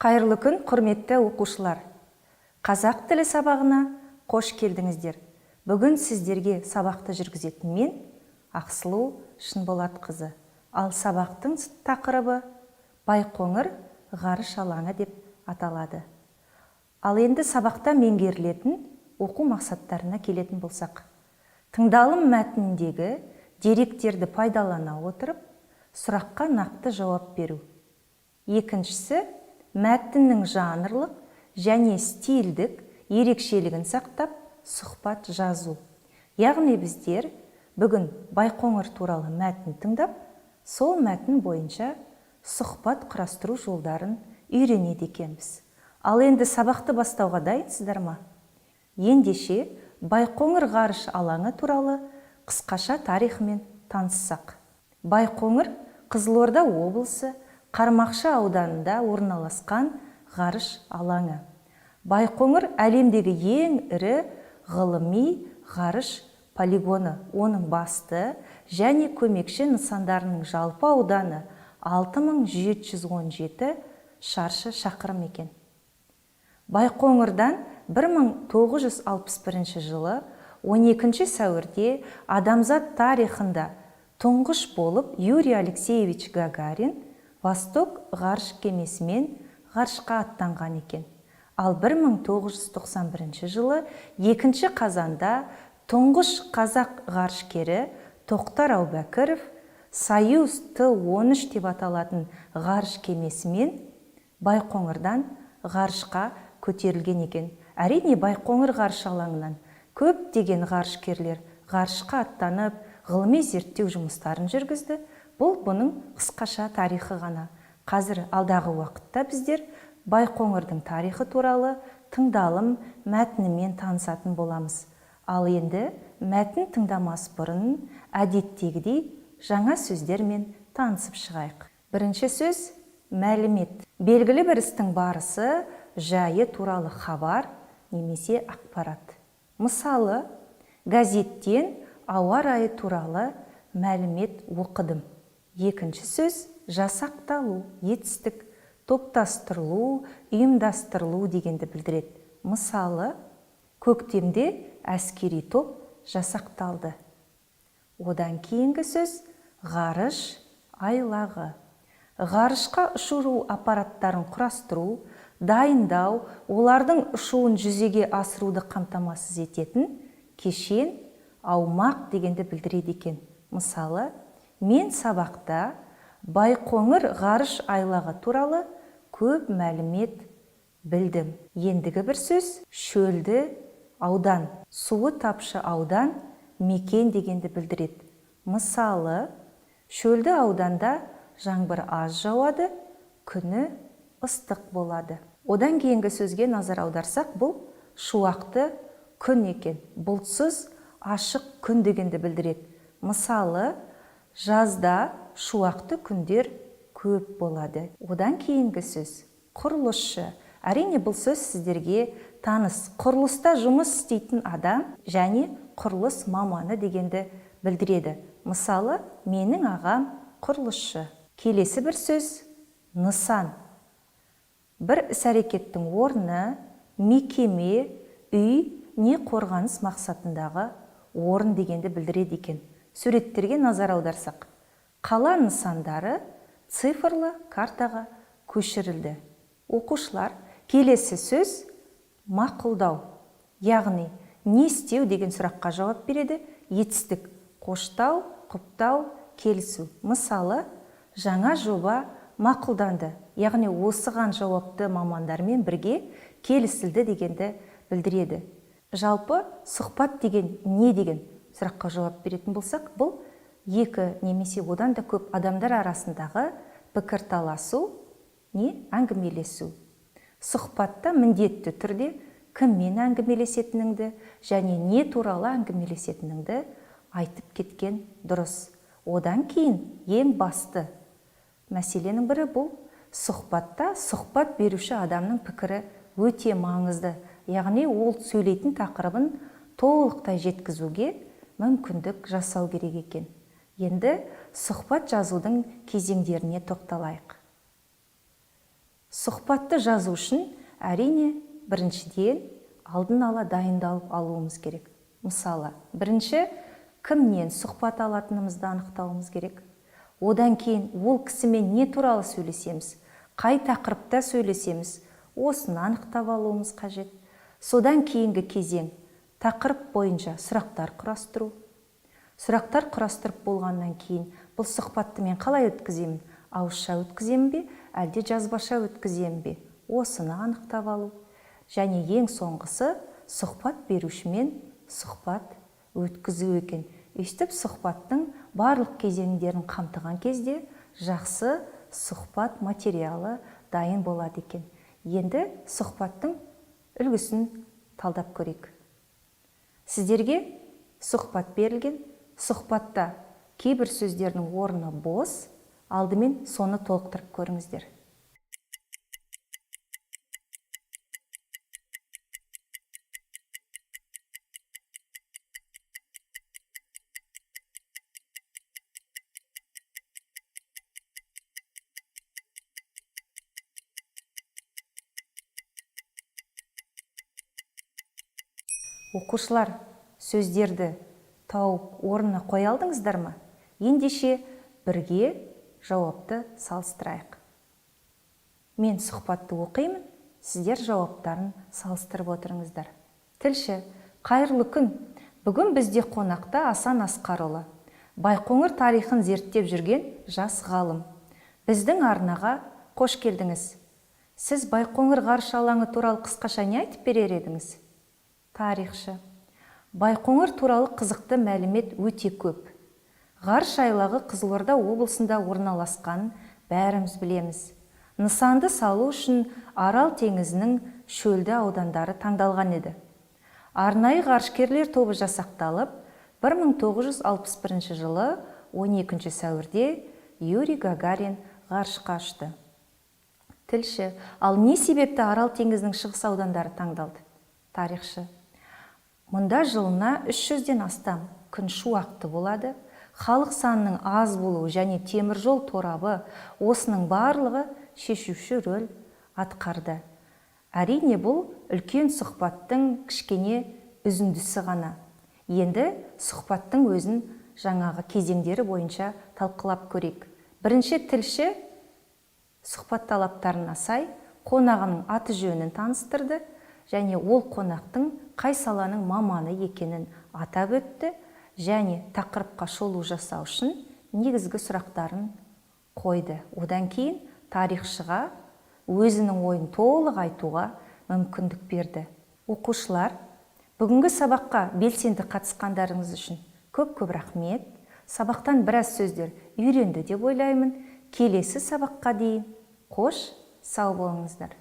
Қайырлы күн, құрметті оқушылар. Қазақ тілі сабағына қош келдіңіздер. Бүгін сіздерге сабақты жүргізетін мен Ақсұлу Шынболатқызы. Ал сабақтың тақырыбы Байқоңыр ғарыш алаңы деп аталады. Ал енді сабақта меңгерілетін оқу мақсаттарына келетін болсақ, тыңдалым мәтініндегі деректерді пайдалана отырып, сұраққа нақты жауап беру. Екіншісі, мәтіннің жанрлық және стильдік ерекшелігін сақтап, сұхбат жазу. Яғни біздер бүгін Байқоңыр туралы мәтін тыңдап, сол мәтін бойынша сұхбат құрастыру жолдарын үйренеді екенбіз. Ал енді сабақты бастауға дайынсыздар ма? Ендеше Байқоңыр ғарыш алаңы туралы қысқаша тарихымен таныссақ. Байқоңыр Қызылорда облысы Қармақшы ауданында орналасқан ғарыш алаңы. Байқоңыр әлемдегі ең ірі ғылыми ғарыш полигоны. Оның басты және көмекші нысандарының жалпы ауданы 6717 шаршы шақырым екен. Байқоңырдан 1961 жылы 12 сәуірде адамзат тарихында тұңғыш болып Юрий Алексеевич Гагарин Восток ғарыш кемесімен ғарышқа аттанған екен. Ал 1991 жылы 2 қазанда тұңғыш қазақ ғарышкері Тоқтар Әубәкіров Союз Т-13 деп аталатын ғарыш кемесімен Байқоңырдан ғарышқа көтерілген екен. Әрине, Байқоңыр ғарыш алаңынан көптеген ғарышкерлер ғарышқа аттанып, ғылыми зерттеу жұмыстарын жүргізді. Бұл бұның қысқаша тарихы ғана. Қазір алдағы уақытта біздер Байқоңырдың тарихы туралы тыңдалым мәтінімен танысатын боламыз. Ал енді мәтін тыңдамас бұрын әдеттегідей жаңа сөздермен танысып шығайық. Бірінші сөз мәлімет. Белгілі бір істің барысы, жайы туралы хабар немесе ақпарат. Мысалы, газеттен ауа райы туралы мәлімет оқыдым. Екінші сөз жасақталу, етістік, топтастырылу, ұйымдастырылу дегенді білдіреді. Мысалы, көктемде әскери топ жасақталды. Одан кейінгі сөз ғарыш айлағы. Ғарышқа ұшыру аппараттарын құрастыру, дайындау, олардың ұшуын жүзеге асыруды қамтамасыз ететін кешен, аумақ дегенді білдіреді екен. Мысалы, мен сабақта Байқоңыр ғарыш айлағы туралы көп мәлімет білдім. Ендігі бір сөз шөлді аудан, суы тапшы аудан, мекен дегенді білдіреді. Мысалы, шөлді ауданда жаңбыр аз жауады, күні ыстық болады. Одан кейінгі сөзге назар аударсақ, бұл шуақты күн екен. Бұлтсыз ашық күн дегенді білдіреді. Мысалы, жазда шуақты күндер көп болады. Одан кейінгі сөз құрылысшы. Әрине, бұл сөз сіздерге таныс. Құрылыста жұмыс істейтін адам және құрылыс маманы дегенді білдіреді. Мысалы, менің ағам құрылысшы. Келесі бір сөз нысан. Бір іс-әрекеттің орны, мекеме, үй не қорғаныс мақсатындағы орын дегенді білдіреді екен. Суреттерге назар аударсақ, қала нысандары цифрлы картаға көшірілді. Оқушылар, келесі сөз мақұлдау. Яғни, не істеу деген сұраққа жауап береді. Етістік, қоштау, құптау, келісу. Мысалы, жаңа жоба мақұлданды. Яғни, осыған жауапты мамандармен бірге келісілді дегенді білдіреді. Жалпы, сұхбат деген не деген сұраққа жауап беретін болсақ, бұл екі немесе одан да көп адамдар арасындағы пікірталасу, не әңгімелесу. Сұхбатта міндетті түрде кіммен әңгімелесетініңді және не туралы әңгімелесетініңді айтып кеткен дұрыс. Одан кейін ең басты мәселенің бірі бұл сұхбатта сұхбат беруші адамның пікірі өте маңызды. Яғни, ол сөйлейтін тақырыбын толықтай жеткізуге мүмкіндік жасау керек екен. Енді сұхбат жазудың кезеңдеріне тоқталайық. Сұхбатты жазу үшін әрине біріншіден алдын ала дайындалып алуымыз керек. Мысалы, бірінші кімнен сұхбат алатынымызды анықтауымыз керек. Одан кейін ол кісімен не туралы сөйлесеміз, қай тақырыпта сөйлесеміз, осыны анықтап алуымыз қажет. Содан кейінгі кезең тақырып бойынша сұрақтар құрастыру. Сұрақтар құрастырып болғаннан кейін бұл сұхбатты мен қалай өткіземін? Ауызша өткіземін бе, әлде жазбаша өткіземін бе? Осыны анықтап алу. Және ең соңғысы сұхбат берушімен сұхбат өткізу екен. Өйстіп сұхбаттың барлық кезеңдерін қамтыған кезде жақсы сұхбат материалы дайын болады екен. Енді сұхбаттың үлгісін талдап көрейік. Сіздерге сұхбат берілген. Сұхбатта кейбір сөздердің орны бос, алдымен соны толықтырып көріңіздер. Оқушылар, сөздерді тауып орнына қоя алдыңыздар ма? Ендеше бірге жауапты салыстырайық. Мен сұхбатты оқимын, сіздер жауаптарын салыстырып отырыңыздар. Тілші, қайырлы күн. Бүгін бізде қонақта Асан Асқарұлы, Байқоңыр тарихын зерттеп жүрген жас ғалым. Біздің арнаға қош келдіңіз. Сіз Байқоңыр ғарыш алаңы туралы қысқаша не айтып берер едіңіз? Тарихшы. Байқоңыр туралы қызықты мәлімет өте көп. Ғарыш айлағы Қызылорда облысында орналасқанын бәріміз білеміз. Нысанды салу үшін Арал теңізінің шөлді аудандары таңдалған еді. Арнайы ғарышкерлер тобы жасақталып, 1961 жылы 12 сәуірде Юрий Гагарин ғарышқа ұшты. Тілші, ал не себепті Арал теңізінің шығыс аудандары таңдалды? Тарихшы. Мұнда жылына 300-ден астам күн шуақты болады. Халық санының аз болуы және теміржол торабы осының барлығы шешуші рөл атқарды. Әрине бұл үлкен сұхбаттың кішкене үзіндісі ғана. Енді сұхбаттың өзін жаңағы кезеңдері бойынша талқылап көрейік. Бірінші тілші сұхбат талаптарына сай қонағының аты жөнін таныстырды және ол қонақтың қай саланың маманы екенін атап өтті және тақырыпқа шолу жасау үшін негізгі сұрақтарын қойды. Одан кейін тарихшыға өзінің ойын толық айтуға мүмкіндік берді. Оқушылар, бүгінгі сабаққа белсенді қатысқандарыңыз үшін көп-көп рахмет. Сабақтан біраз сөздер үйренді деп ойлаймын. Келесі сабаққа дейін қош, сау болыңыздар.